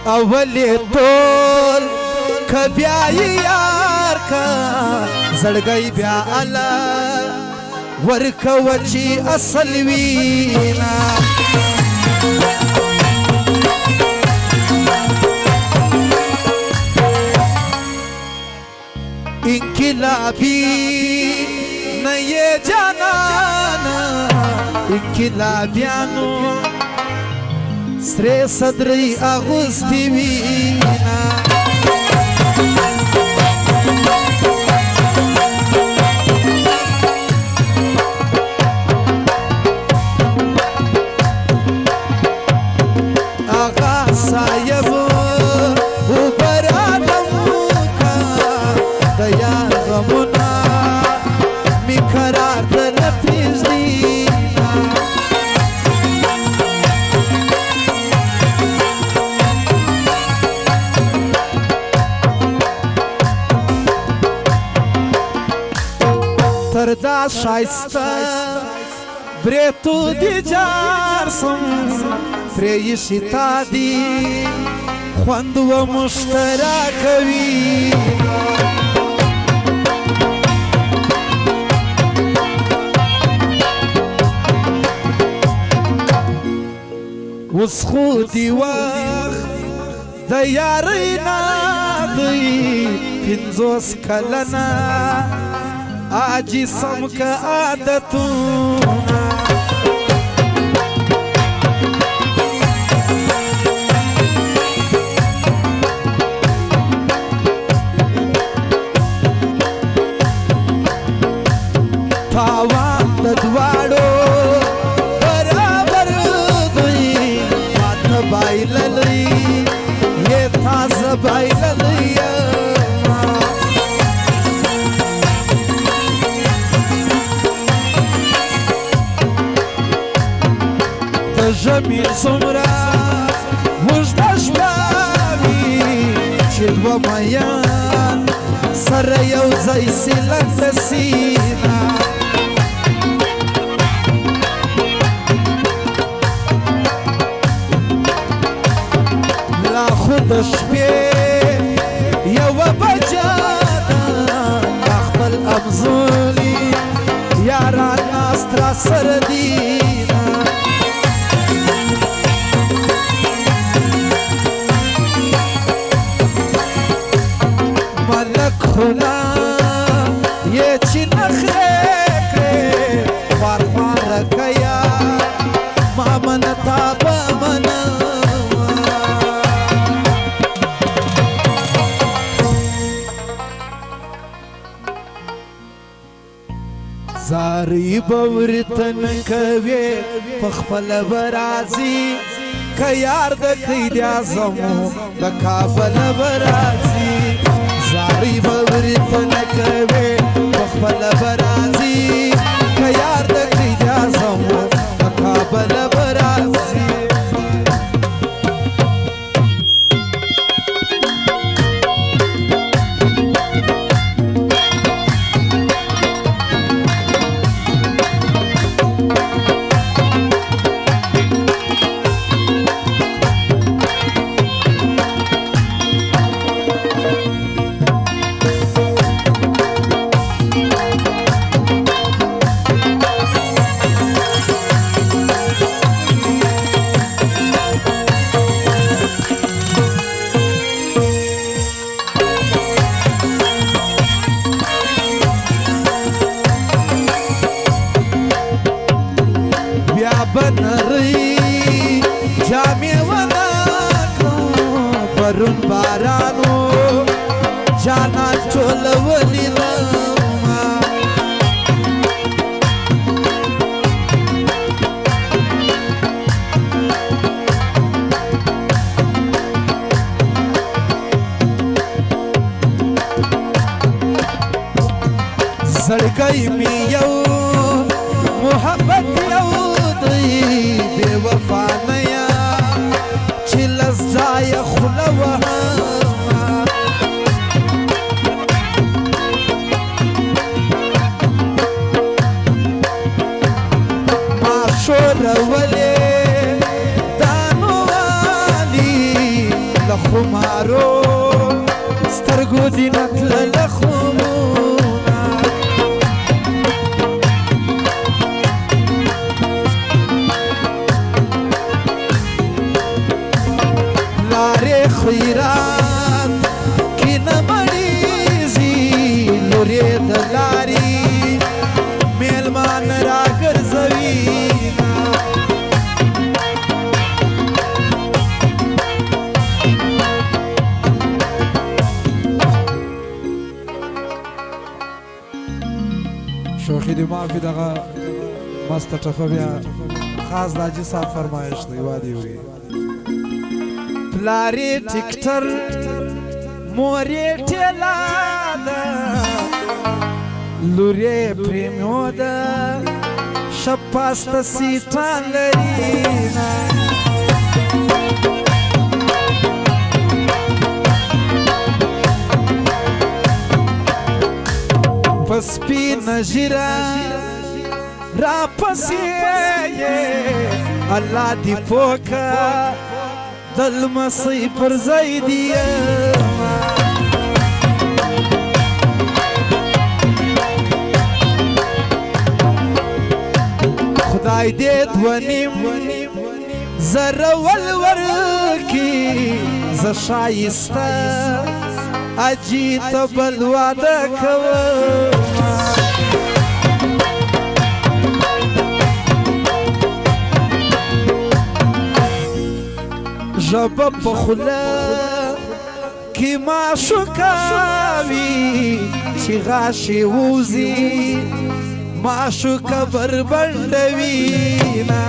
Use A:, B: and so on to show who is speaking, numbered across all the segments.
A: اولی تول کبیائی یار کا زڑگئی بیا علا ورکوچی اصل وینا انقلابی نئے جانانا انقلابیانو سرے صدری اغسطی وینا آغا صاحب اوبرانم کا دیار غمنا می قرار درفیز دینا تردا شایستا بریتو دی جارسم پریشی تا دی خوند و مشترکوی اوس خو دی وخت د یارۍ نه دی پنځوس کلنه آجی سم که عادتونه تاوان د دواړو برابر دی ماته بایللی یې تازه بایللی د ژمي څومره اوږده شپه وي چې دوه میان سره یو ځای سي لنډه سینه د شپې یوه بجه ده خپل افضلي یاران ناست را سره دینه ملک خلا یې چې نخرې کړې خوار خواره که یار ما منه تا به منه زاری بورتن کوي پخپل برازي که یار د قید اعظمو د کابل برازي زاری بورتن کوي پخپل برازي که یار د قید اعظمو د کابل برازي بنري جامع وناکو پرون بارانو جانا چولولی لما زړګی می یو محبت یو بے وفا نیا چې لزای خوله وهما ما شورولې دانو والی له خمارو سترګو دې نتلله خوبونه لارې خیرات کې نه مړېږي لورې د لارې میلمان راګرځوي شوخی دی معافی دغه مست ټپه بیا خاص د حاجي صاحب فرمایش دی وادي وي پلارې ټیکټر مورې ټیلا ده لورې پریمیو ده شپاسته سیټان لري نه سپین ژیره راپسې یې الله دې پوه کړه د لمسۍ پر ځای دې خدای دې دوه نیم زره ورکړي زه ښایسته اجي ته بل واده کوم ژبه په خوله کې معشوقه وي چې غاښې ووځي معشوقه بربنډوي نه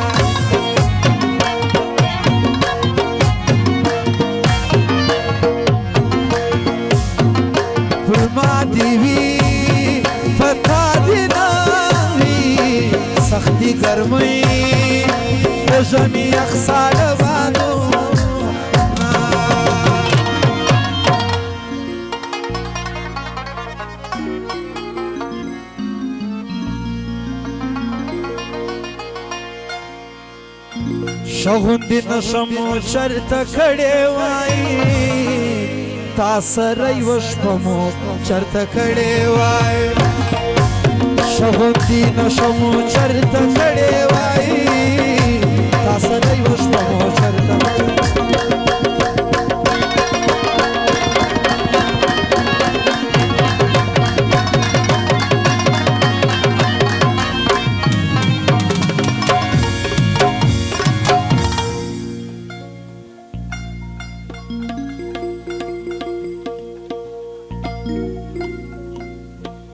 A: سختی گرمی ژمی یخ ساړه بادو شغوندې نشم چرته کړې وای تا سره یوه شپه مو چرته کړې وای شغوندې نشم چرته کړې وای تا سره یوه شپه مو چرته